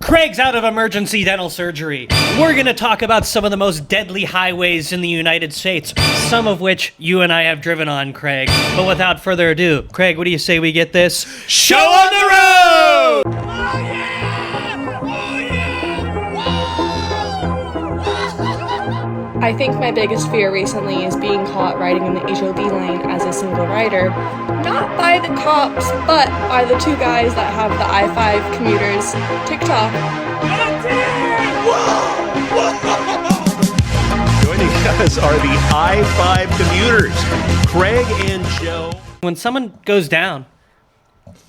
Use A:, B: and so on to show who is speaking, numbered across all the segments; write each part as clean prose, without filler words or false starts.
A: Craig's out of emergency dental surgery. We're going to talk about some of the most deadly highways in the United States, some of which you and I have driven on, Craig. But without further ado, Craig, what do you say we get this show on the road?
B: Oh, yeah! Oh, yeah!
C: I think my biggest fear recently is being caught riding in the HOV lane as a single rider. Not by the cops, but by the two guys that have the I-5 Commuters TikTok.
B: Joining us are the I-5 Commuters, Craig and Joe.
A: When someone goes down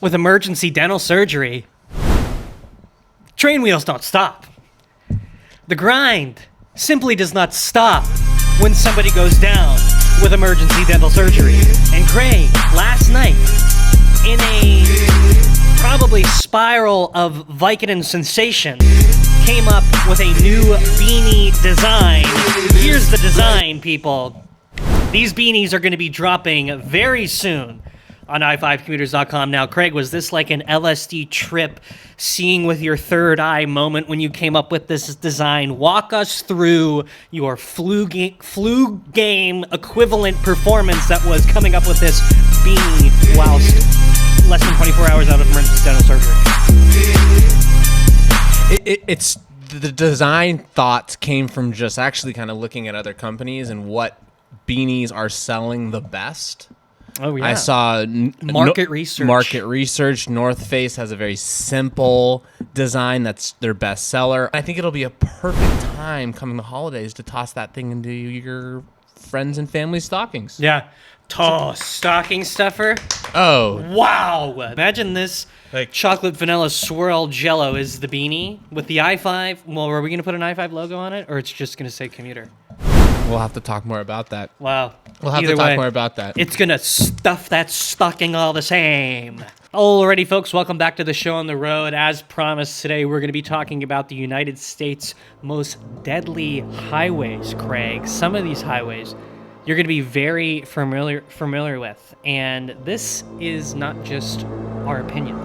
A: with emergency dental surgery, train wheels don't stop. The grind simply does not stop when somebody goes down with emergency dental surgery. And Craig, last night, in a probably spiral of Vicodin sensation, came up with a new beanie design. Here's the design, people. These beanies are going to be dropping very soon on i5commuters.com. Now, Craig, was this like an LSD trip, seeing with your third eye moment when you came up with this design? Walk us through your flu game equivalent performance that was coming up with this beanie whilst less than 24 hours out of emergency dental surgery.
D: It's the design thoughts came from just actually kind of looking at other companies and what beanies are selling the best.
A: Oh, yeah.
D: I saw
A: market research.
D: North Face has a very simple design that's their best seller. I think it'll be a perfect time coming the holidays to toss that thing into your friends and family stockings.
A: Yeah. Stocking stuffer.
D: Oh.
A: Wow. Imagine this chocolate vanilla swirl jello is the beanie with the i5. Well, are we going to put an i5 logo on it, or it's just going to say Commuter?
D: We'll have to talk more about that.
A: Wow.
D: We'll have to talk more about that.
A: It's going to stuff that stocking all the same. Alrighty, folks, welcome back to the show on the road. As promised, today we're going to be talking about the United States' most deadly highways, Craig. Some of these highways you're going to be very familiar with. And this is not just our opinion.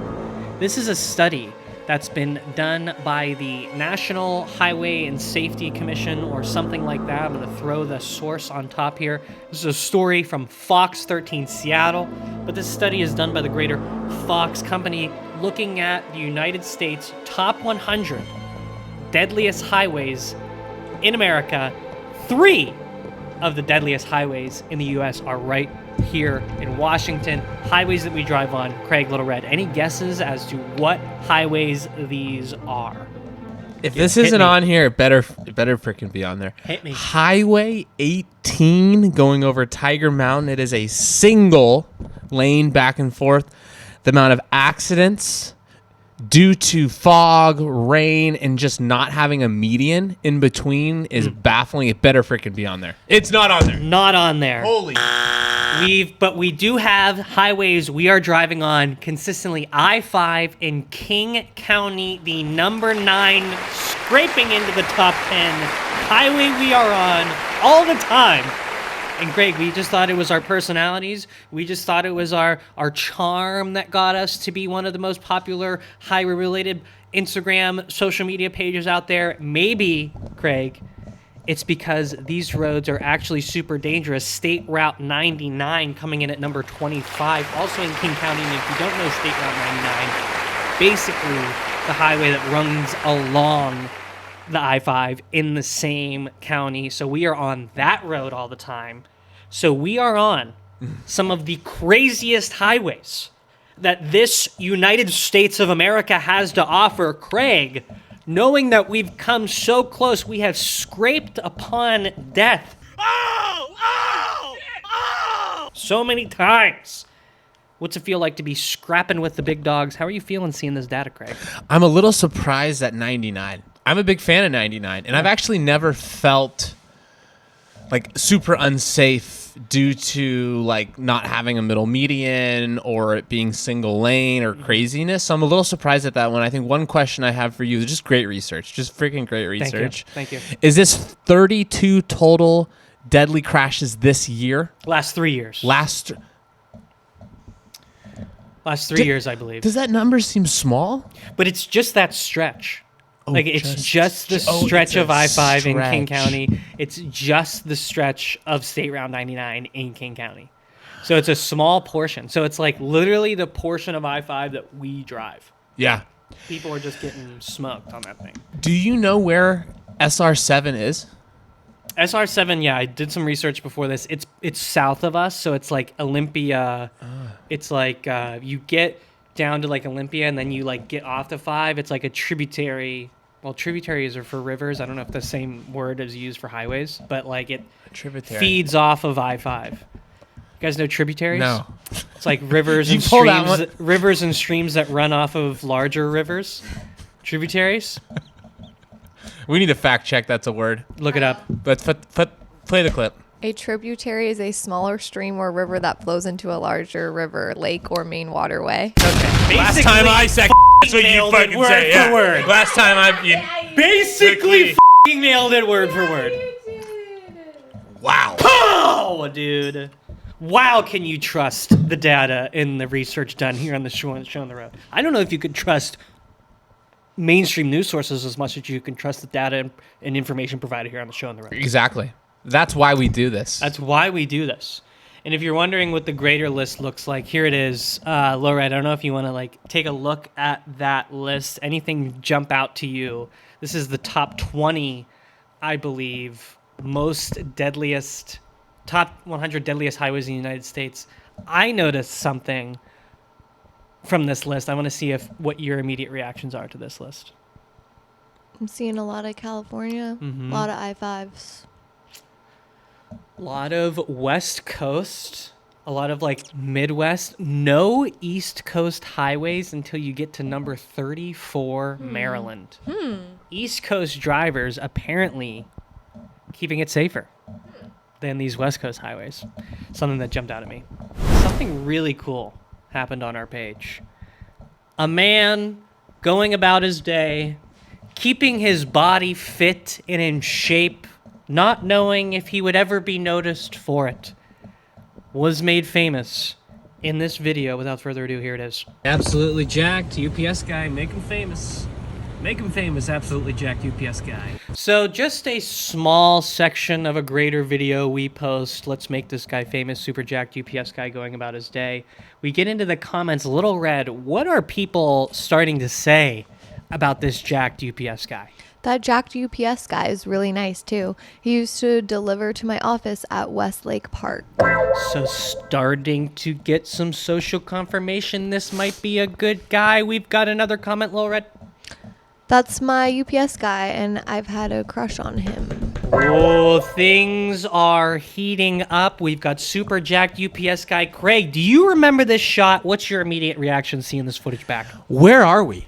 A: This is a study that's been done by the National Highway and Safety Commission or something like that. I'm going to throw the source on top here. This is a story from Fox 13 Seattle, but this study is done by the greater Fox company looking at the United States' top 100 deadliest highways in America. 3 of the deadliest highways in the U.S. are right here in Washington. Highways that we drive on. Craig, Little Red, any guesses as to what highways these are?
D: If this isn't on here, it better freaking be on there.
A: Hit me.
D: Highway 18 going over Tiger Mountain. It is a single lane back and forth. The amount of accidents due to fog, rain, and just not having a median in between is baffling. It better freaking be on there. It's not on there.
A: Not on there.
D: Holy.
A: But we do have highways we are driving on consistently. I-5 in King County, the number 9, scraping into the top 10 highway we are on all the time. And Greg, we just thought it was our personalities. We just thought it was our charm that got us to be one of the most popular highway-related Instagram social media pages out there. Maybe, Craig, it's because these roads are actually super dangerous. State Route 99 coming in at number 25, also in King County. And if you don't know State Route 99, basically the highway that runs along the I-5 in the same county. So we are on that road all the time. So we are on some of the craziest highways that this United States of America has to offer. Craig, knowing that we've come so close, we have scraped upon death. So many times. What's it feel like to be scrapping with the big dogs? How are you feeling seeing this data, Craig?
D: I'm a little surprised at 99. I'm a big fan of 99, and I've actually never felt like super unsafe due to like not having a middle median or it being single lane or craziness. So I'm a little surprised at that one. I think one question I have for you is just great research, just freaking great research.
A: Thank you.
D: Is this 32 total deadly crashes this year?
A: Last 3 years.
D: Last
A: 3 years, I believe.
D: Does that number seem small?
A: But it's just that stretch. Like, it's just the stretch of I-5 in King County. It's just the stretch of State Route 99 in King County. So it's a small portion. So it's like literally the portion of I-5 that we drive.
D: Yeah.
A: People are just getting smoked on that thing.
D: Do you know where SR7 is?
A: SR7, yeah, I did some research before this. It's south of us, so it's like Olympia. It's like you get down to like Olympia, and then you like get off the 5. It's like a tributary. Well, tributaries are for rivers. I don't know if the same word is used for highways, but like it feeds off of I-5. You guys know tributaries?
D: No.
A: It's like rivers and rivers and streams that run off of larger rivers. Tributaries.
D: We need to fact check. That's a word.
A: Look it up.
D: Let's play the clip.
E: A tributary is a smaller stream or river that flows into a larger river, lake, or main waterway.
A: Okay.
D: Last time I said that's what you fucking
A: word
D: say.
A: for
D: Yeah.
A: word.
D: Last time I
A: Basically f***ing nailed it word for word.
D: Wow.
A: Oh, dude. Wow, can you trust the data and the research done here on the show on the road? I don't know if you could trust mainstream news sources as much as you can trust the data and information provided here on the show on the road.
D: Exactly. That's why we do this.
A: That's why we do this. And if you're wondering what the grader list looks like, here it is. Laura, I don't know if you want to like take a look at that list. Anything jump out to you? This is the top 20, I believe, top 100 deadliest highways in the United States. I noticed something from this list. I want to see what your immediate reactions are to this list.
E: I'm seeing a lot of California, a lot of I-5s.
A: A lot of West Coast, a lot of like Midwest, no East Coast highways until you get to number 34, Maryland. East Coast drivers apparently keeping it safer than these West Coast highways. Something that jumped out at me. Something really cool happened on our page. A man going about his day, keeping his body fit and in shape, not knowing if he would ever be noticed for it, was made famous in this video. Without further ado, here it is. Absolutely jacked UPS guy, make him famous. Make him famous, absolutely jacked UPS guy. So just a small section of a greater video we post. Let's make this guy famous, super jacked UPS guy going about his day. We get into the comments, Little Red, what are people starting to say about this jacked UPS guy?
E: That jacked UPS guy is really nice too. He used to deliver to my office at Westlake Park.
A: So starting to get some social confirmation. This might be a good guy. We've got another comment, Lil Red.
E: That's my UPS guy, and I've had a crush on him.
A: Oh, things are heating up. We've got super jacked UPS guy. Craig, do you remember this shot? What's your immediate reaction seeing this footage back?
D: Where are we?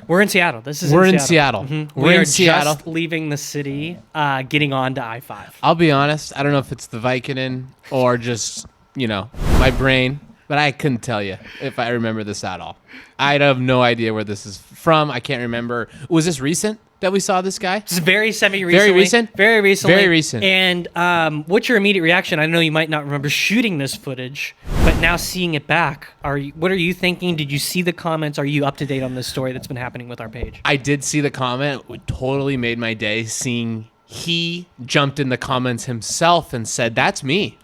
A: We're in Seattle.
D: We're in Seattle.
A: Mm-hmm.
D: We're
A: We are
D: in Seattle.
A: just leaving the city, getting on to I-5.
D: I'll be honest. I don't know if it's the Vicodin or just, my brain, but I couldn't tell you if I remember this at all. I have no idea where this is from. I can't remember. Was this recent that we saw this guy?
A: It's very semi-recently.
D: Very recent?
A: Very recently.
D: Very recent.
A: And what's your immediate reaction? I know you might not remember shooting this footage, but now seeing it back, what are you thinking? Did you see the comments? Are you up to date on this story that's been happening with our page?
D: I did see the comment. It totally made my day seeing he jumped in the comments himself and said, "That's me."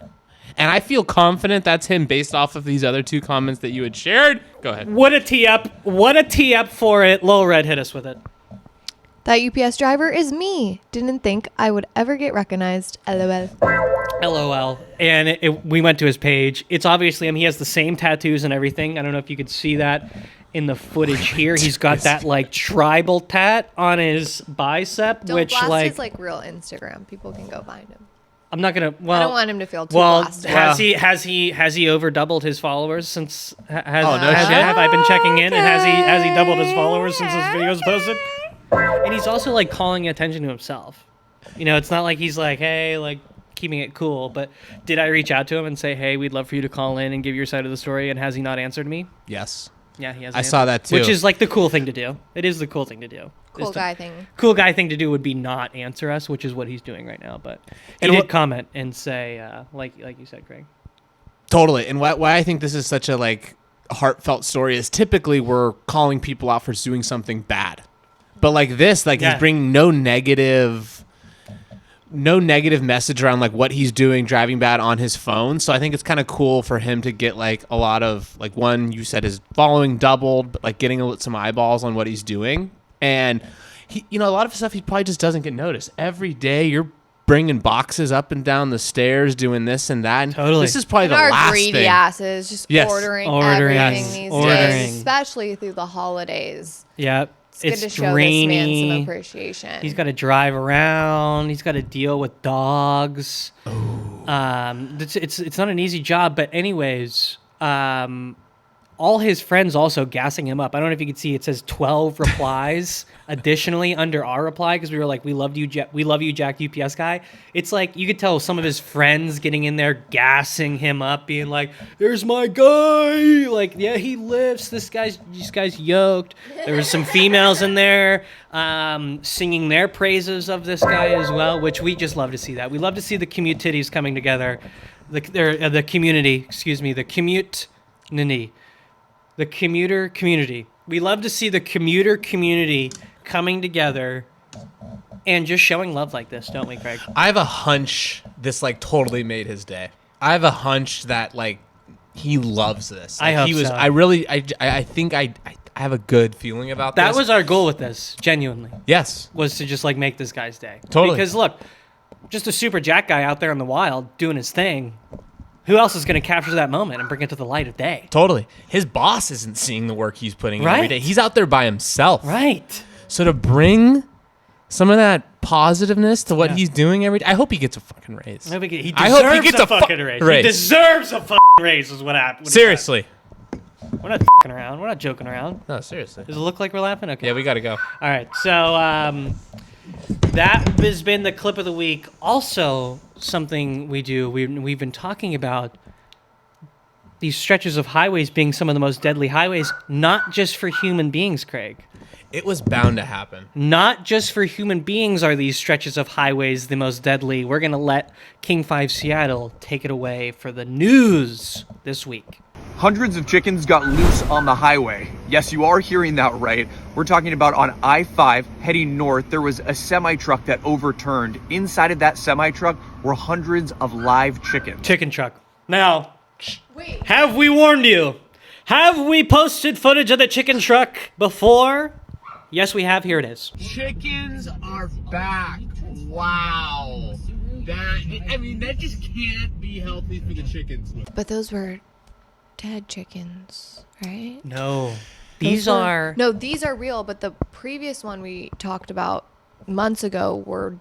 D: And I feel confident that's him based off of these other two comments that you had shared. Go ahead.
A: What a tee up. What a tee up for it. Lil Red, hit us with it.
E: That UPS driver is me. Didn't think I would ever get recognized. LOL.
A: LOL. And we went to his page. It's obviously him. He has the same tattoos and everything. I don't know if you could see that in the footage here. He's got that like tribal tat on his bicep,
E: Don't
A: which
E: blast his real Instagram. People can go find him.
A: I'm not gonna. Well,
E: I don't want him to feel too blasted.
A: has he over doubled his followers since? Have
D: shit.
A: I been checking in? And has he doubled his followers since this video was posted? And he's also like calling attention to himself. It's not like he's like, hey, like keeping it cool. But did I reach out to him and say, hey, we'd love for you to call in and give your side of the story? And has he not answered me?
D: Yes.
A: Yeah, he has.
D: I saw that too.
A: Which is like the cool thing to do. It is the cool thing to do.
E: Cool guy thing.
A: Cool guy thing to do would be not answer us, which is what he's doing right now. But he did comment and say, like you said, Craig.
D: Totally. And why I think this is such a heartfelt story is typically we're calling people out for doing something bad. But like this, like
A: Yeah.
D: he's bringing no negative message around like what he's doing, driving bad on his phone. So I think it's kind of cool for him to get like a lot of like, one, you said his following doubled, but like getting some eyeballs on what he's doing. And he, a lot of stuff he probably just doesn't get noticed. Every day you're bringing boxes up and down the stairs, doing this and that. And
A: Totally.
D: this is probably
E: And
D: the
E: our
D: last
E: greedy
D: thing.
E: asses just
D: Yes.
E: ordering
A: Ordering.
E: everything
A: Yes.
E: these
A: Ordering.
E: days, especially through the holidays.
A: Yep.
E: It's good to show
A: rainy.
E: this man some appreciation.
A: He's got to drive around. He's got to deal with dogs. It's not an easy job, but anyways, all his friends also gassing him up. I don't know if you can see. It says 12 replies additionally under our reply because we were like, "We loved you, we love you, Jack, UPS guy." It's like you could tell some of his friends getting in there, gassing him up, being like, "There's my guy! Like, yeah, he lifts. This guy's yoked." There was some females in there singing their praises of this guy as well, which we just love to see that. We love to see the commute titties coming together, the community. Excuse me, the commute. The commuter community. We love to see the commuter community coming together and just showing love like this, don't we, Craig?
D: I have a hunch this like totally made his day. I have a hunch that like he loves this.
A: I
D: Like,
A: hope
D: he was.
A: so.
D: I think I have a good feeling about
A: That
D: this.
A: was our goal with this, genuinely,
D: yes.
A: was to just like make this guy's day.
D: Totally.
A: Because look, just a super Jack guy out there in the wild doing his thing. Who else is going to capture that moment and bring it to the light of day?
D: Totally. His boss isn't seeing the work he's putting in every
A: Right.
D: day. He's out there by himself.
A: Right.
D: So to bring some of that positiveness to what
A: Yeah.
D: he's doing every day, I hope he gets a fucking raise.
A: He deserves
D: I hope he gets
A: a
D: a fu-
A: fucking raise. He
D: raise.
A: deserves a fucking raise is what happened.
D: Seriously.
A: We're not fucking around. We're not joking around.
D: No, seriously.
A: Does it look like we're laughing? Okay.
D: Yeah, we got to go.
A: All right, so that has been the clip of the week. Also, something we do, we've been talking about these stretches of highways being some of the most deadly highways, not just for human beings, Craig.
D: It was bound to happen.
A: Not just for human beings are these stretches of highways the most deadly. We're going to let King 5 Seattle take it away for the news this week.
F: Hundreds of chickens got loose on the highway. Yes, you are hearing that right. We're talking about on I-5 heading north, there was a semi-truck that overturned. Inside of that semi-truck were hundreds of live chickens.
A: Chicken truck. Now, have we warned you? Have we posted footage of the chicken truck before? Yes, we have. Here it is.
G: Chickens are back. Wow. That just can't be healthy for the chickens.
E: But those were dead chickens, right?
A: No. These
E: Those were-
A: are...
E: No, these are real, but the previous one we talked about months ago were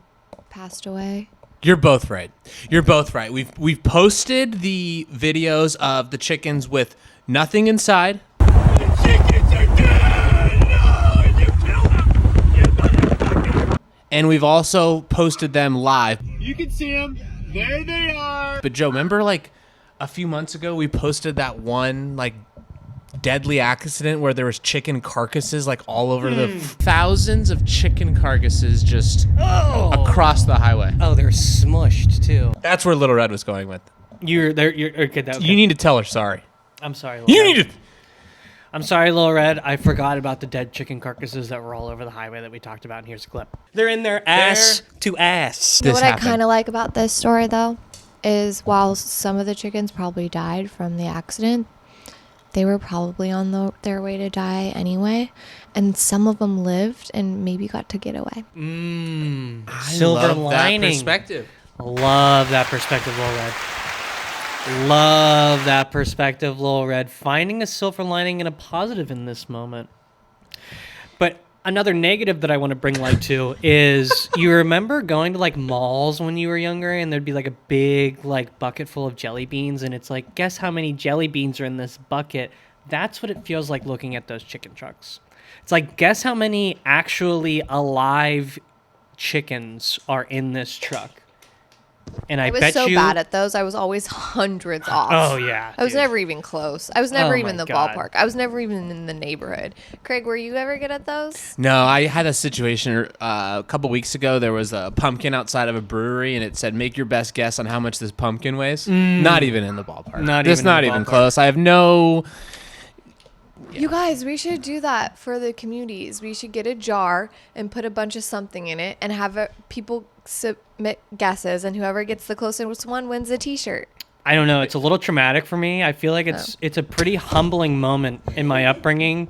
E: passed away.
D: You're both right. You're both right. We've posted the videos of the chickens with nothing inside.
G: Chickens are dead! No, you killed them! You motherfucker!
D: And we've also posted them live.
G: You can see them. There they are.
D: But Joe, remember like a few months ago we posted that one like deadly accident where there was chicken carcasses like all over the thousands of chicken carcasses just across the highway.
A: Oh, they're smushed, too.
D: That's where Little Red was going with.
A: You're okay.
D: You need to tell her sorry.
A: I'm sorry, Lil
D: You
A: Red.
D: need to.
A: I'm sorry, Lil Red. I forgot about the dead chicken carcasses that were all over the highway that we talked about. And here's a clip. They're in there ass to ass.
E: You know
D: This
E: what I
D: happened.
E: kind of like about this story, though, is while some of the chickens probably died from the accident, they were probably on their way to die anyway, and some of them lived and maybe got to get away.
A: Silver
D: love
A: lining.
D: that perspective.
A: Love that perspective, Lil Red. Love that perspective, Lil Red. Finding a silver lining and a positive in this moment. But another negative that I want to bring light to is you remember going to like malls when you were younger and there'd be like a big like bucket full of jelly beans and it's like, guess how many jelly beans are in this bucket? That's what it feels like looking at those chicken trucks. It's like, guess how many actually alive chickens are in this truck? And I
E: I was
A: bet
E: so
A: you...
E: bad at those. I was always hundreds off.
A: Oh, yeah,
E: I was
A: dude.
E: never even close. I was never
A: Oh,
E: even in
A: my
E: the
A: God.
E: ballpark. I was never even in the neighborhood. Craig, were you ever good at those?
D: No, I had a situation a couple weeks ago. There was a pumpkin outside of a brewery, and it said, "Make your best guess on how much this pumpkin weighs." Not even in the ballpark.
A: Not
D: It's
A: even in
D: not
A: the
D: even
A: ballpark.
D: close. I have no
E: You guys, we should do that for the communities. We should get a jar and put a bunch of something in it and have people submit guesses, and whoever gets the closest one wins a t-shirt.
A: I don't know. It's a little traumatic for me. I feel like it's a pretty humbling moment in my upbringing.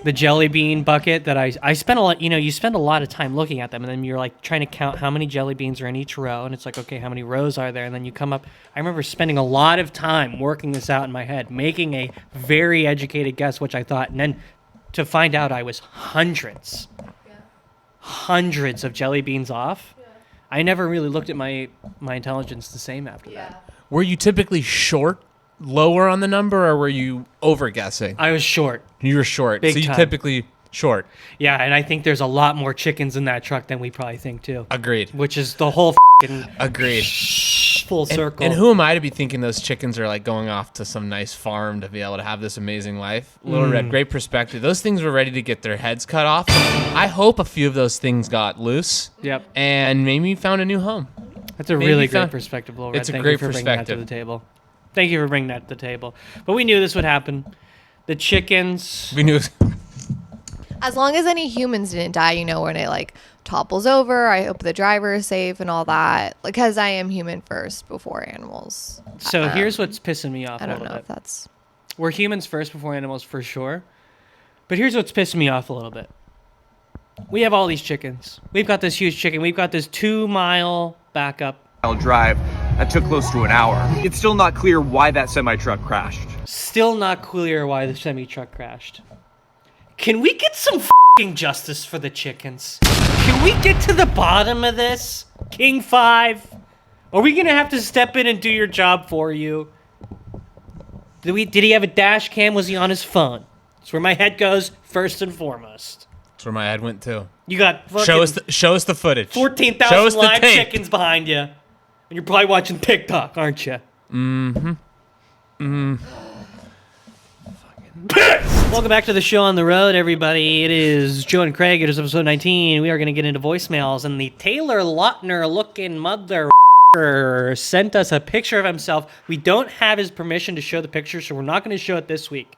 A: The jelly bean bucket that I spent a lot, you spend a lot of time looking at them, and then you're like trying to count how many jelly beans are in each row, and it's like, okay, how many rows are there? And then you come up. I remember spending a lot of time working this out in my head, making a very educated guess, which I thought, and then to find out I was hundreds of jelly beans off. Yeah. I never really looked at my intelligence the same after that.
D: Were you typically lower on the number, or were you over guessing?
A: I was short.
D: You were short.
A: Big
D: so you
A: time.
D: typically short.
A: Yeah, and I think there's a lot more chickens in that truck than we probably think too.
D: Agreed.
A: Which is the whole
D: Agreed.
A: Full circle.
D: And who am I to be thinking those chickens are like going off to some nice farm to be able to have this amazing life? Little Red, great perspective. Those things were ready to get their heads cut off. I hope a few of those things got loose.
A: Yep.
D: And maybe found a new home.
A: That's a really great perspective, Little Red.
D: It's a
A: Thank
D: great
A: you for bringing that to
D: perspective.
A: the table. Thank you for bringing that to the table. But we knew this would happen. The chickens.
D: We knew.
E: As long as any humans didn't die, when it like topples over, I hope the driver is safe and all that. Because I am human first before animals.
A: So here's what's pissing me off a
E: I don't
A: little
E: know
A: bit.
E: if that's...
A: We're humans first before animals for sure. But here's what's pissing me off a little bit. We have all these chickens. We've got this huge chicken. We've got this 2-mile backup
F: drive that took close to an hour. It's still not clear why that semi-truck crashed.
A: Still not clear why the semi-truck crashed. Can we get some f***ing justice for the chickens? Can we get to the bottom of this? King 5? Are we gonna have to step in and do your job for you? Did he have a dash cam? Was he on his phone? That's where my head goes first and foremost.
D: That's where my head went too.
A: You got
D: Show us the footage.
A: 14,000 live chickens behind you. And you're probably watching TikTok, aren't you? Mm-hmm. Welcome back to the show on the road, everybody. It is Joe and Craig. It is episode 19. We are going to get into voicemails. And the Taylor Lautner-looking mother sent us a picture of himself. We don't have his permission to show the picture, so we're not going to show it this week.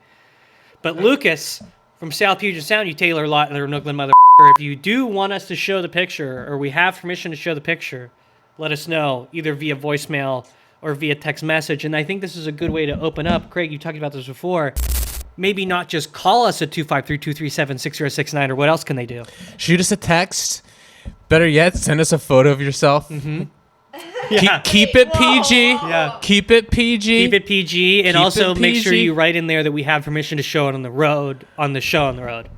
A: But Lucas from South Puget Sound, you Taylor Lautner-looking mother, if you do want us to show the picture, or we have permission to show the picture, let us know, either via voicemail or via text message. And I think this is a good way to open up. Craig, you talked about this before. Maybe not just call us at 253-237-6069, or what else can they do?
D: Shoot us a text. Better yet, send us a photo of yourself. Mm-hmm.
A: Yeah.
D: Keep it PG.
A: Yeah.
D: Keep it PG.
A: Keep it PG, and
D: Keep
A: also
D: it
A: make sure
D: PG.
A: you write in there that we have permission to show it on the road, on the show on the road.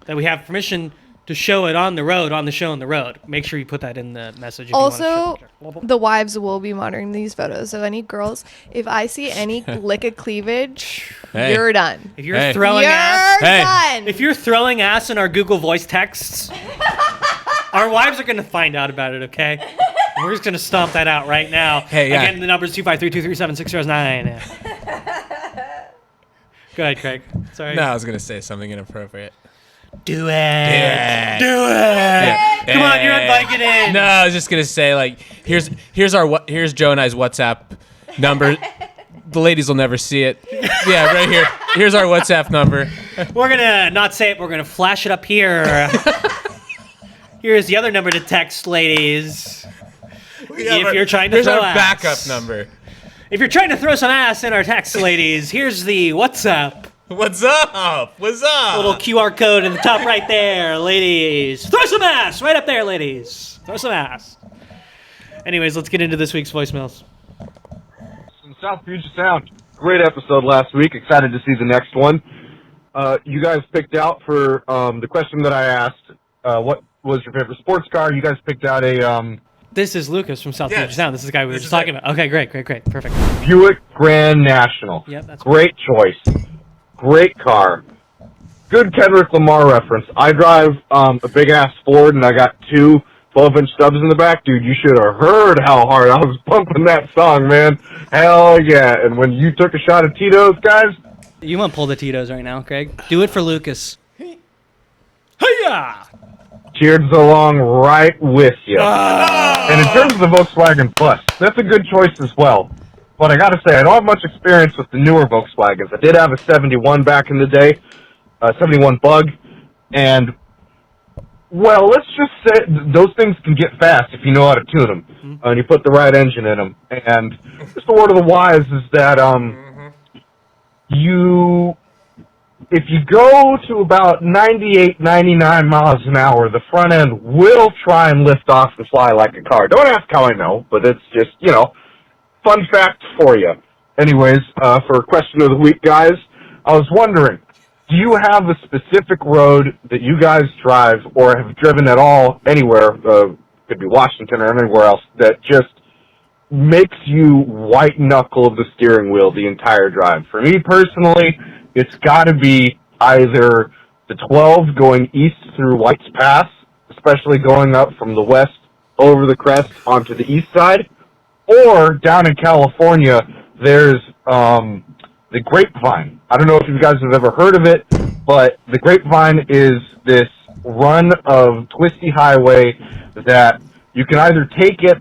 A: That we have permission to show it on the road, on the show on the road. Make sure you put that in the message. If
E: Also,
A: you want to show the
E: the wives will be monitoring these photos. So any girls, if I see any lick of cleavage,
D: Hey.
E: you're done.
A: If you're throwing ass,
E: Done.
A: if you're throwing ass in our Google Voice texts, our wives are going to find out about it. Okay, we're just going to stomp that out right now.
D: Hey, yeah.
A: Again, the number is 253-237-6069. Go ahead, Craig. Sorry.
D: No, I was gonna say something inappropriate.
A: Do it.
D: Yeah.
A: Do it.
D: Yeah.
A: Come on, you're on Vicodin.
D: No, I was just gonna say like here's Joe and I's WhatsApp number. The ladies will never see it. Yeah, right here. Here's our WhatsApp number.
A: We're gonna not say it. We're gonna flash it up here. Here's the other number to text, ladies. If you're trying to
D: Here's
A: throw
D: our
A: ass.
D: backup number.
A: If you're trying to throw some ass in our text, ladies, here's the WhatsApp.
D: What's up? What's up?
A: Little QR code in the top right there, ladies. Throw some ass right up there, ladies. Throw some ass. Anyways, let's get into this week's voicemails.
H: From South Puget Sound. Great episode last week. Excited to see the next one. You guys picked out for the question that I asked, what was your favorite sports car? You guys picked out a
A: This is Lucas from South
D: Yes.
A: Puget Sound. This is the guy we were just talking about. Okay, great. Perfect.
H: Buick Grand National.
A: Yep, that's
H: great choice. Great car. Good Kendrick Lamar reference. I drive a big-ass Ford, and I got two 12-inch stubs in the back. Dude, you should have heard how hard I was pumping that song, man. Hell yeah. And when you took a shot of Tito's, guys,
A: You want to pull the Tito's right now, Craig? Do it for Lucas. Hiya!
H: cheered along right with you. And in terms of the Volkswagen Plus, that's a good choice as well. but I gotta say, I don't have much experience with the newer Volkswagens. I did have a 71 back in the day, 71 Bug, and, well, let's just say those things can get fast if you know how to tune them, and you put the right engine in them. And just the word of the wise is that, if you go to about 98, 99 miles an hour, the front end will try and lift off and fly like a car. Don't ask how I know, but it's just, fun fact for you. Anyways, for question of the week, guys, I was wondering, do you have a specific road that you guys drive or have driven at all anywhere, could be Washington or anywhere else, that just makes you white knuckle the steering wheel the entire drive? For me personally, it's got to be either the 12 going east through White's Pass, especially going up from the west over the crest onto the east side, or down in California, there's the Grapevine. I don't know if you guys have ever heard of it, but the Grapevine is this run of twisty highway that you can either take it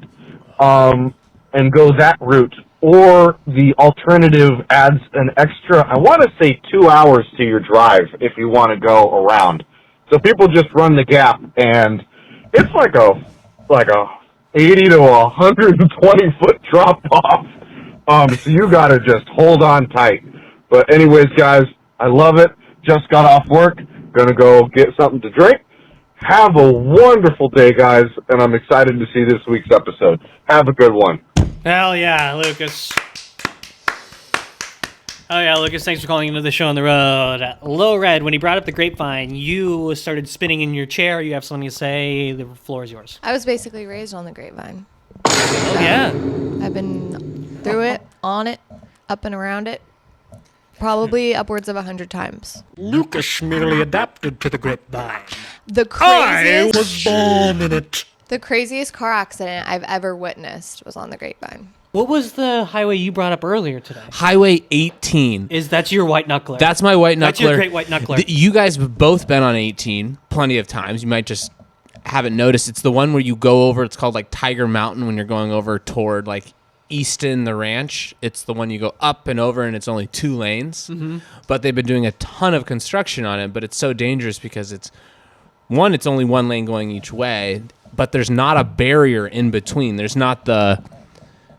H: and go that route, or the alternative adds an extra, I want to say 2 hours to your drive if you want to go around. So people just run the gap, and it's like a 80 to 120 foot drop off. So you gotta just hold on tight. But anyways, guys, I love it. Just got off work. Gonna go get something to drink. Have a wonderful day, guys, and I'm excited to see this week's episode. Have a good one.
A: Hell yeah, Lucas. Oh yeah, Lucas, thanks for calling into the show on the road. Low Red, when he brought up the Grapevine, you started spinning in your chair. You have something to say. The floor is yours.
E: I was basically raised on the Grapevine.
A: Oh yeah.
E: I've been through it, on it, up and around it, probably upwards of 100 times.
I: Lucas merely adapted to the Grapevine.
E: The craziest,
I: I was born in it.
E: The craziest car accident I've ever witnessed was on the Grapevine.
A: What was the highway you brought up earlier today?
D: Highway 18.
A: That's your white knuckler?
D: That's my white knuckler.
A: That's your great white knuckler.
D: You guys have both been on 18 plenty of times. You might just haven't noticed. It's the one where you go over. It's called like Tiger Mountain when you're going over toward like Easton, the ranch. It's the one you go up and over, and it's only 2 lanes. Mm-hmm. But they've been doing a ton of construction on it. But it's so dangerous because it's only 1 lane going each way, but there's not a barrier in between. There's not the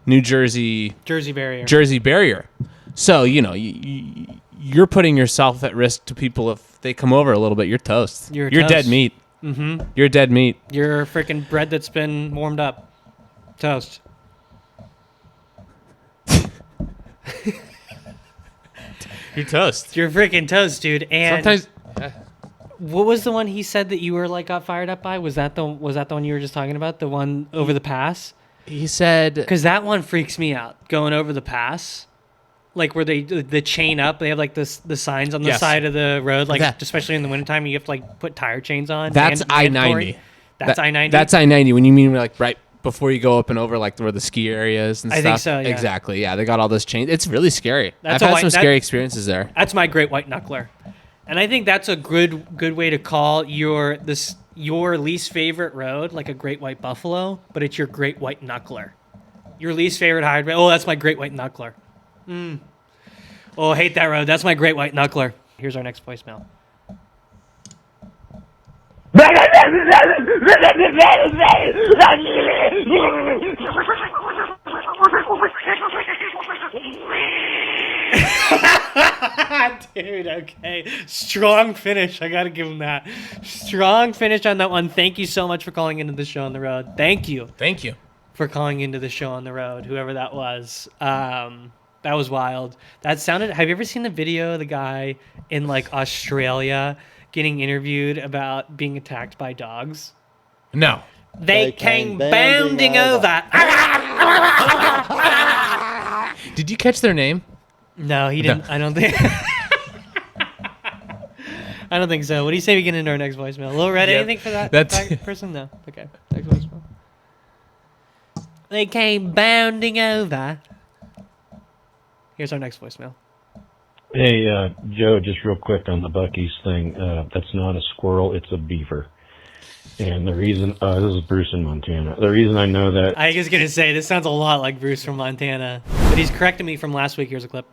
D: New Jersey barrier. So, you're putting yourself at risk to people. If they come over a little bit, you're toast. You're
A: toast.
D: Dead meat.
A: Mm-hmm.
D: You're dead meat.
A: You're freaking bread that's been warmed up. Toast.
D: You're toast.
A: You're freaking toast, dude. And
D: sometimes.
A: What was the one he said that you were like got fired up by? Was that the one you were just talking about? The one over the pass?
D: He said,
A: because that one freaks me out. Going over the pass, like where they the chain up. They have like the signs on the side of the road, like especially in the wintertime, you have to like put tire chains on.
D: That's I-90.
A: That's I-90.
D: That's I-90. When you mean like right before you go up and over, like where the ski areas and stuff. I think
A: so. Yeah.
D: Exactly. Yeah, they got all those chains. It's really scary. I've had some scary experiences there.
A: That's my great white knuckler. And I think that's a good way to call your least favorite road, like a great white buffalo, but it's your great white knuckler. Your least favorite highway. Oh, that's my great white knuckler. Oh, I hate that road. That's my great white knuckler. Here's our next voicemail. Dude, okay. Strong finish. I gotta give him that. Strong finish on that one. Thank you so much for calling into the show on the road. Thank you.
D: Thank you
A: for calling into the show on the road, whoever that was. That was wild. That sounded... Have you ever seen the video of the guy in, like, Australia getting interviewed about being attacked by dogs?
D: No.
A: They came bounding over.
D: Did you catch their name?
A: No, he didn't. No. I don't think... I don't think so. What do you say we get into our next voicemail? Low Red, anything for that person? No. Okay. Next voicemail. They came bounding over. Here's our next voicemail.
J: Hey, Joe, just real quick on the Buc-ee's thing. That's not a squirrel, it's a beaver. And the reason, this is Bruce in Montana. The reason I know that
A: I was going to say, this sounds a lot like Bruce from Montana. But he's correcting me from last week. Here's a clip.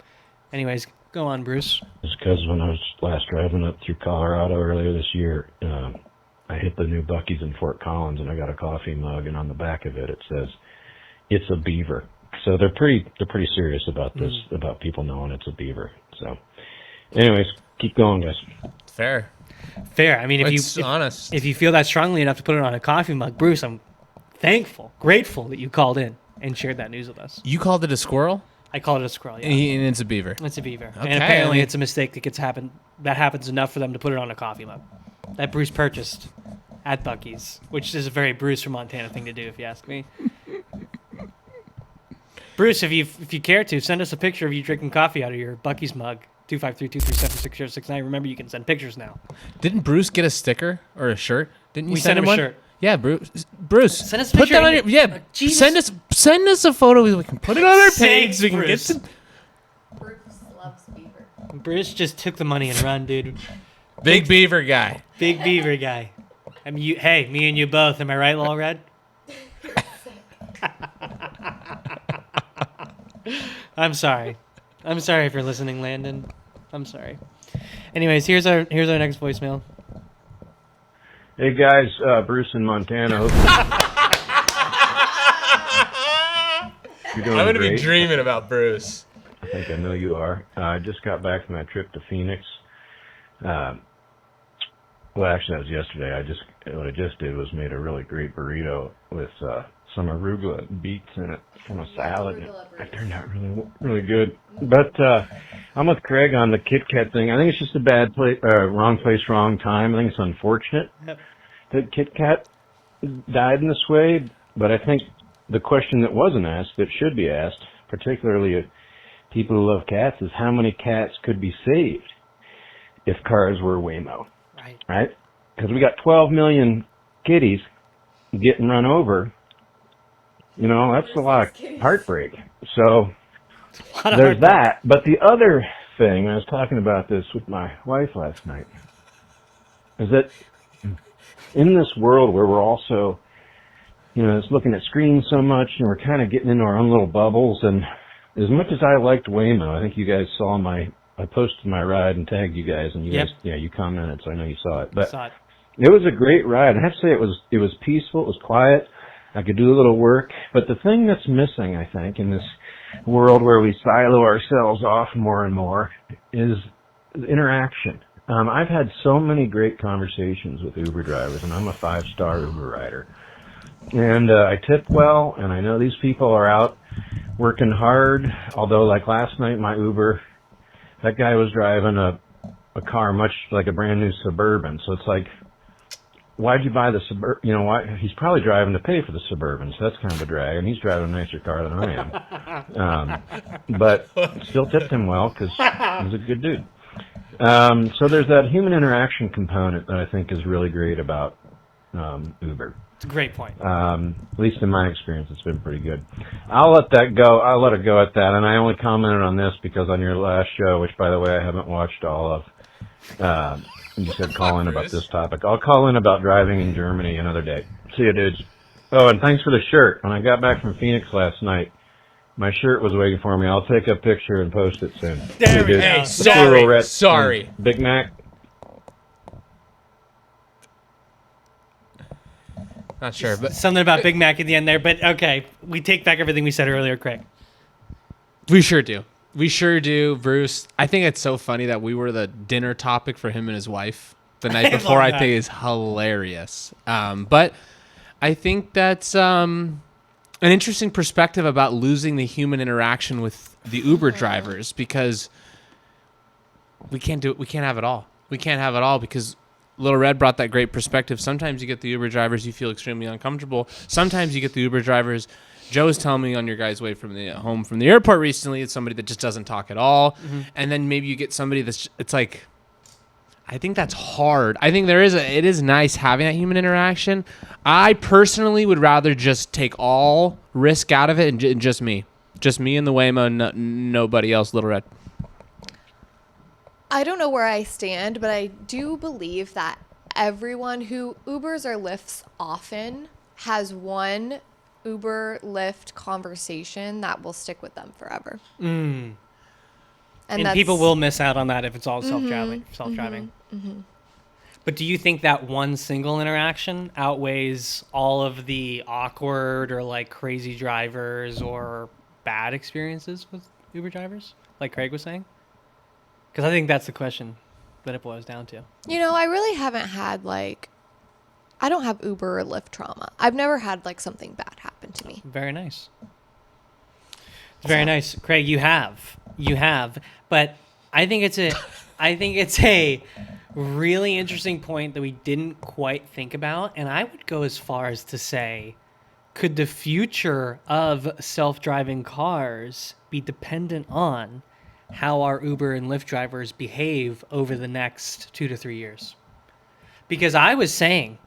A: Anyways, go on, Bruce.
J: is because when I was last driving up through Colorado earlier this year, I hit the new Buc-ee's in Fort Collins, and I got a coffee mug, and on the back of it, it says, "It's a beaver." So they're pretty serious about this, about people knowing it's a beaver. So, anyways, keep going, guys.
D: Fair.
A: I mean,
D: Honest.
A: if you feel that strongly enough to put it on a coffee mug, Bruce, I'm thankful, grateful that you called in and shared that news with us.
D: You called it a squirrel?
A: I called it a squirrel, yeah.
D: And it's a beaver.
A: It's a beaver.
D: Okay,
A: And apparently
D: I mean-
A: it's a mistake that happens enough for them to put it on a coffee mug that Bruce purchased at Buc-ee's, which is a very Bruce from Montana thing to do, if you ask me. Bruce, if you care to, send us a picture of you drinking coffee out of your Buc-ee's mug. 253-237-6069. Remember, you can send pictures now.
D: Didn't Bruce get a sticker or a shirt? Didn't you
A: We
D: send
A: sent him a
D: one?
A: shirt.
D: Yeah, Bruce.
A: Send us a
D: put
A: picture
D: that on
A: and-
D: your
A: Jesus.
D: Send us a photo. We can put it on our
A: Thanks,
D: page. So we can
A: Bruce.
D: get to
E: Bruce loves beaver.
A: Bruce just took the money and run, dude.
D: Big beaver guy.
A: Big beaver guy. I mean, me and you both. Am I right, Lol Red? I'm sorry. I'm sorry if you're listening, Landon. I'm sorry. Anyways, here's our next voicemail.
J: Hey guys, Bruce in Montana. Hope you're doing
D: I'm gonna
J: great.
D: be dreaming about Bruce.
J: I think I know you are. I just got back from that trip to Phoenix. Well, actually, that was yesterday. What I just did was made a really great burrito with some arugula and beets in it from a salad. It turned out really, really good. But I'm with Craig on the Kit Kat thing. I think it's just a bad wrong place, wrong time. I think it's unfortunate that Kit Kat died in this way. But I think the question that wasn't asked, that should be asked, particularly of people who love cats, is how many cats could be saved if cars were Waymo? Right? Because we got 12 million kitties getting run over. You know, that's a lot of heartbreak. So there's that. But the other thing, I was talking about this with my wife last night, is that in this world where we're also, just looking at screens so much and we're kind of getting into our own little bubbles, and as much as I liked Waymo, I think you guys saw I posted my ride and tagged you guys, and you guys, you commented, so I know you saw it. But it was a great ride. I have to say it was peaceful, it was quiet. I could do a little work. But the thing that's missing, I think, in this world where we silo ourselves off more and more is interaction. I've had so many great conversations with Uber drivers, and I'm a 5-star Uber rider. And I tip well, and I know these people are out working hard, although like last night, my Uber, that guy was driving a car much like a brand new Suburban. So it's like, why'd you buy the Suburban? Why? He's probably driving to pay for the Suburban, so that's kind of a drag. And he's driving a nicer car than I am. But still tipped him well because he's a good dude. So there's that human interaction component that I think is really great about Uber.
A: It's a great point.
J: At least in my experience, it's been pretty good. I'll let that go. I'll let it go at that. And I only commented on this because on your last show, which, by the way, I haven't watched all of, you said call in about this topic. I'll call in about driving in Germany another day. See you, dudes. Oh, and thanks for the shirt. When I got back from Phoenix last night, my shirt was waiting for me. I'll take a picture and post it soon.
A: There we go.
D: Hey,
J: Sorry.
D: sorry.
J: Big Mac.
D: Not sure, but
A: Something about Big Mac at the end there, but okay. We take back everything we said earlier, Craig.
D: we sure do. We sure do, Bruce. I think it's so funny that we were the dinner topic for him and his wife the night before. I think is hilarious. But I think that's an interesting perspective about losing the human interaction with the Uber drivers, because we can't have it all. We can't have it all because Little Red brought that great perspective. Sometimes you get the Uber drivers, you feel extremely uncomfortable. Sometimes you get the Uber drivers. Joe was telling me on your guys' way from the home from the airport recently, it's somebody that just doesn't talk at all. Mm-hmm. And then maybe you get somebody it's like, I think that's hard. I think it is nice having that human interaction. I personally would rather just take all risk out of it and just me and the Waymo, nobody else. Little Red.
E: I don't know where I stand, but I do believe that everyone who Ubers or Lyfts often has one Uber Lyft conversation that will stick with them forever.
A: And
E: that's,
A: people will miss out on that if it's all self-driving. But do you think that one single interaction outweighs all of the awkward or like crazy drivers or bad experiences with Uber drivers, like Craig was saying? Because I think that's the question that it boils down to.
E: You know, I really haven't had like, I don't have Uber or Lyft trauma. I've never had like something bad happen to me.
A: Very nice. Very nice. Craig, you have. But I think it's a really interesting point that we didn't quite think about. And I would go as far as to say, could the future of self-driving cars be dependent on how our Uber and Lyft drivers behave over the next 2 to 3 years? Because I was saying,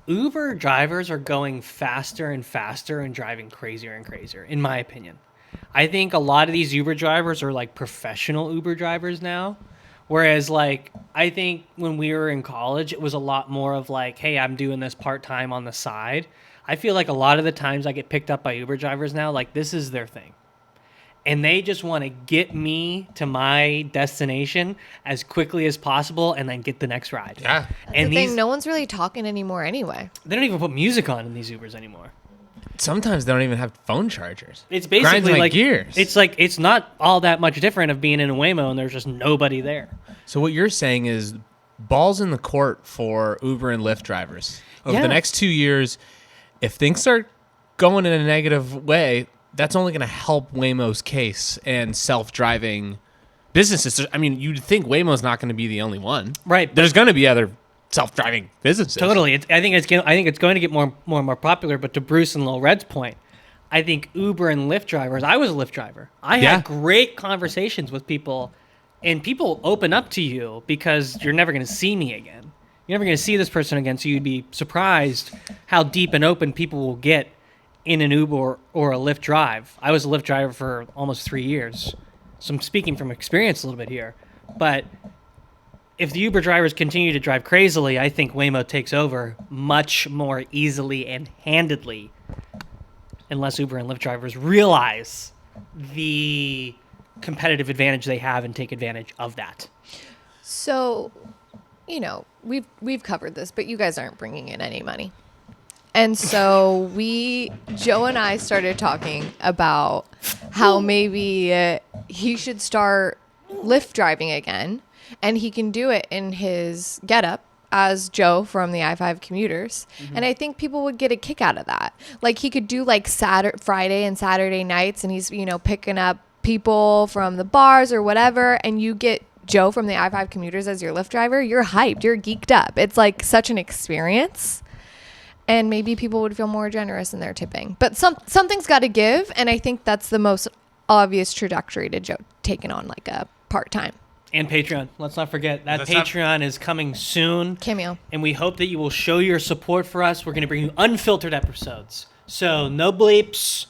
A: Uber drivers are going faster and faster and driving crazier and crazier, in my opinion. I think a lot of these Uber drivers are like professional Uber drivers now. Whereas like, I think when we were in college, it was a lot more of like, hey, I'm doing this part-time on the side. I feel like a lot of the times I get picked up by Uber drivers now, like this is their thing. And they just want to get me to my destination as quickly as possible and then get the next ride.
D: Yeah.
E: And the thing, no one's really talking anymore anyway.
A: They don't even put music on in these Ubers anymore.
D: Sometimes they don't even have phone chargers.
A: It's basically
D: Grinds my
A: like
D: gears.
A: It's like it's not all that much different of being in a Waymo and there's just nobody there.
D: So what you're saying is balls in the court for Uber and Lyft drivers. Over the next 2 years, if things start going in a negative way, that's only going to help Waymo's case and self-driving businesses. I mean, you'd think Waymo's not going to be the only one.
A: Right.
D: There's going to be other self-driving businesses.
A: Totally. I think it's going to get more and more popular. But to Bruce and Lil Red's point, I think Uber and Lyft drivers. I was a Lyft driver. I had great conversations with people, and people open up to you because you're never going to see me again. You're never going to see this person again. So you'd be surprised how deep and open people will get in an Uber or a Lyft drive. I was a Lyft driver for almost 3 years. So I'm speaking from experience a little bit here. But if the Uber drivers continue to drive crazily, I think Waymo takes over much more easily and handedly unless Uber and Lyft drivers realize the competitive advantage they have and take advantage of that.
E: So, you know, we've covered this, but you guys aren't bringing in any money. And so Joe and I started talking about how maybe he should start Lyft driving again, and he can do it in his getup as Joe from the I-5 Commuters. Mm-hmm. And I think people would get a kick out of that. Like he could do like Friday and Saturday nights, and he's, you know, picking up people from the bars or whatever, and you get Joe from the I-5 Commuters as your Lyft driver. You're hyped. You're geeked up. It's like such an experience. And maybe people would feel more generous in their tipping. But something's got to give, and I think that's the most obvious trajectory to Joe taking on like a part-time.
A: And Patreon. Let's not forget that Patreon is coming soon.
E: Cameo.
A: And we hope that you will show your support for us. We're going to bring you unfiltered episodes. So no bleeps,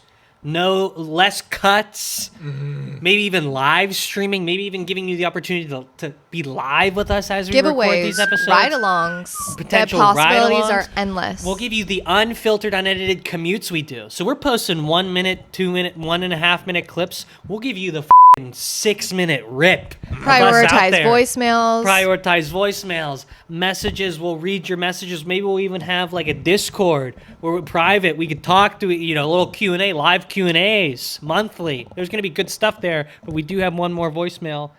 A: no less cuts, maybe even live streaming, maybe even giving you the opportunity to be live with us as we record these episodes.
E: Ride-alongs.
A: Potential
E: the possibilities
A: ride-alongs
E: are endless.
A: We'll give you the unfiltered, unedited commutes we do. So we're posting 1 minute, 2 minute, 1.5 minute clips. We'll give you the 6-minute rip.
E: Prioritize
A: voicemails. Messages. We'll read your messages. Maybe we'll even have like a Discord where we're private. We could talk to, you know, a little Q&A, live Q&As monthly. There's going to be good stuff there, but we do have one more voicemail.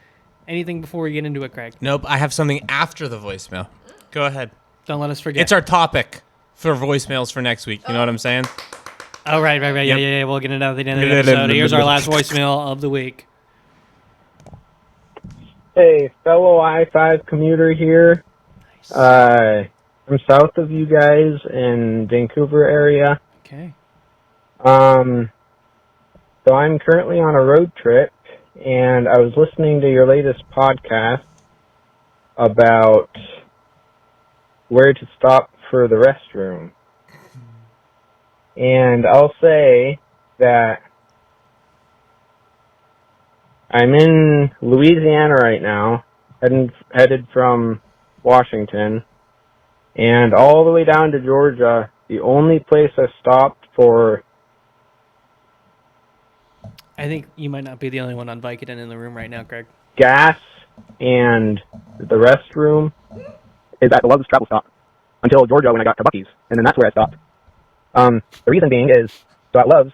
A: Anything before we get into it, Craig?
D: Nope, I have something after the voicemail. Go ahead.
A: Don't let us forget.
D: It's our topic for voicemails for next week. You know what I'm saying?
A: Oh, right.
D: Yep.
A: Yeah. We'll get into that at the end of the episode. Here's our last voicemail of the week.
K: Hey, fellow I-5 commuter here. I'm south of you guys in Vancouver area.
A: Okay.
K: So I'm currently on a road trip, and I was listening to your latest podcast about where to stop for the restroom. And I'll say that I'm in Louisiana right now, headed from Washington, And all the way down to Georgia, the only place I stopped for...
A: I think you might not be the only one on Vicodin in the room right now, Greg.
K: gas and the restroom is at the Love's travel stop until Georgia when I got to Buc-ee's, and then that's where I stopped. The reason being is, so at Love's,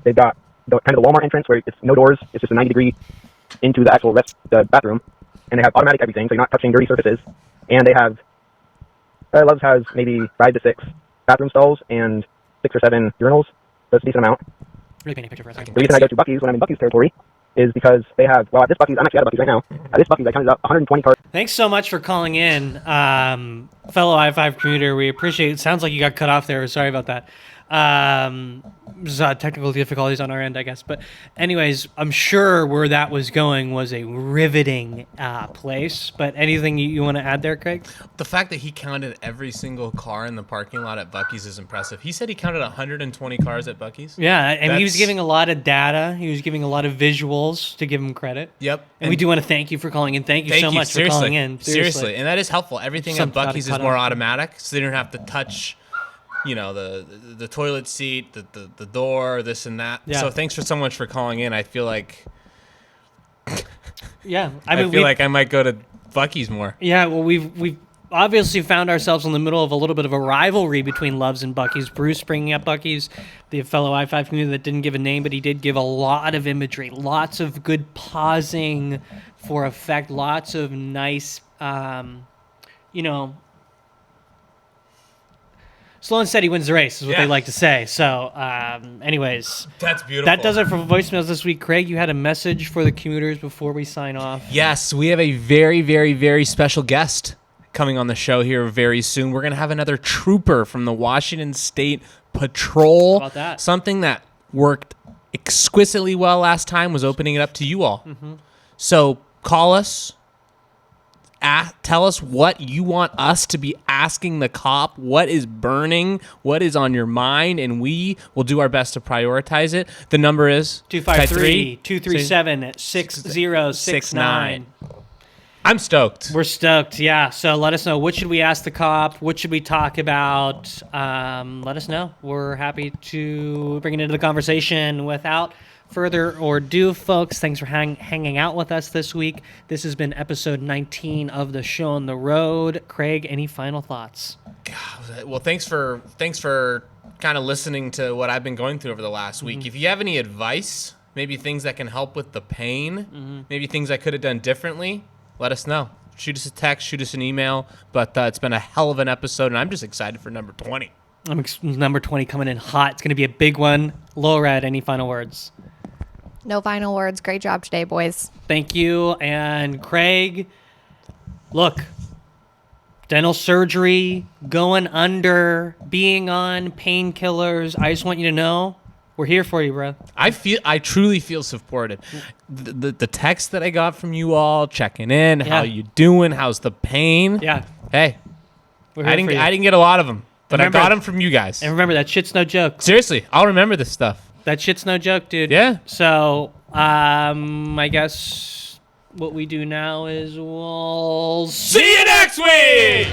K: they've got kind of the Walmart entrance where it's no doors, it's just a 90-degree into the actual the bathroom, and they have automatic everything, so you're not touching dirty surfaces, and they have, Love's has maybe 5 to 6 bathroom stalls and 6 or 7 urinals, so it's a decent amount.
A: Really paint a picture for us.
K: The reason I go to Buc-ee's when I'm in Buc-ee's territory is because they have, well, at this Buc-ee's, I'm actually at a Buc-ee's right now. At this Buc-ee's, I counted up 120 cars.
A: Thanks so much for calling in, fellow I-5 commuter. We appreciate it. Sounds like you got cut off there. Sorry about that. There's technical difficulties on our end, I guess. But anyways, I'm sure where that was going was a riveting place. But anything you want to add there, Craig?
D: The fact that he counted every single car in the parking lot at Buc-ee's is impressive. He said he counted 120 cars at Buc-ee's.
A: Yeah, and he was giving a lot of data. He was giving a lot of visuals to give him credit.
D: Yep.
A: And we do want to thank you for calling in. Thank you so much for calling in.
D: Seriously. And that is helpful. Everything at Buc-ee's is more automatic, so they don't have to touch, you know, the toilet seat, the door, this and that.
A: Yeah.
D: So thanks so much for calling in. I feel like
A: yeah,
D: I feel like I might go to Buc-ee's more.
A: Yeah, well, we've obviously found ourselves in the middle of a little bit of a rivalry between Love's and Buc-ee's. Bruce bringing up Buc-ee's, the fellow I-5 community that didn't give a name, but he did give a lot of imagery, lots of good pausing for effect, lots of nice, slow and steady wins the race is what they like to say. So, anyways.
D: That's beautiful.
A: That does it for voicemails this week. Craig, you had a message for the commuters before we sign off.
D: Yes, we have a very, very, very special guest coming on the show here very soon. We're going to have another trooper from the Washington State Patrol.
A: How about that?
D: Something that worked exquisitely well last time was opening it up to you all.
A: Mm-hmm.
D: So call us. Tell us what you want us to be asking the cop, what is burning, what is on your mind, and we will do our best to prioritize it. The number is
A: 253-237-6069.
D: I'm stoked.
A: We're stoked, yeah. So let us know, what should we ask the cop? What should we talk about? Let us know. We're happy to bring it into the conversation. Without further ado, folks, thanks for hanging out with us this week. This has been episode 19 of the show on the road. Craig, any final thoughts?
D: Well, thanks for kind of listening to what I've been going through over the last week.
A: Mm-hmm.
D: If you have any advice, maybe things that can help with the pain, maybe things I could have done differently, let us know. Shoot us a text, shoot us an email. But it's been a hell of an episode, and I'm just excited for number 20.
A: Number 20 coming in hot. It's going to be a big one. Laura, any final words?
E: No final words. Great job today, boys.
A: Thank you. And Craig, look, dental surgery, going under, being on painkillers. I just want you to know, we're here for you, bro.
D: I truly feel supported. The text that I got from you all, checking in, how you doing, how's the pain?
A: Yeah.
D: Hey, I didn't get a lot of them, but I got them from you guys.
A: And remember, that shit's no joke.
D: Seriously, I'll remember this stuff.
A: That shit's no joke, dude.
D: Yeah.
A: So, I guess what we do now is we'll
D: see you next week!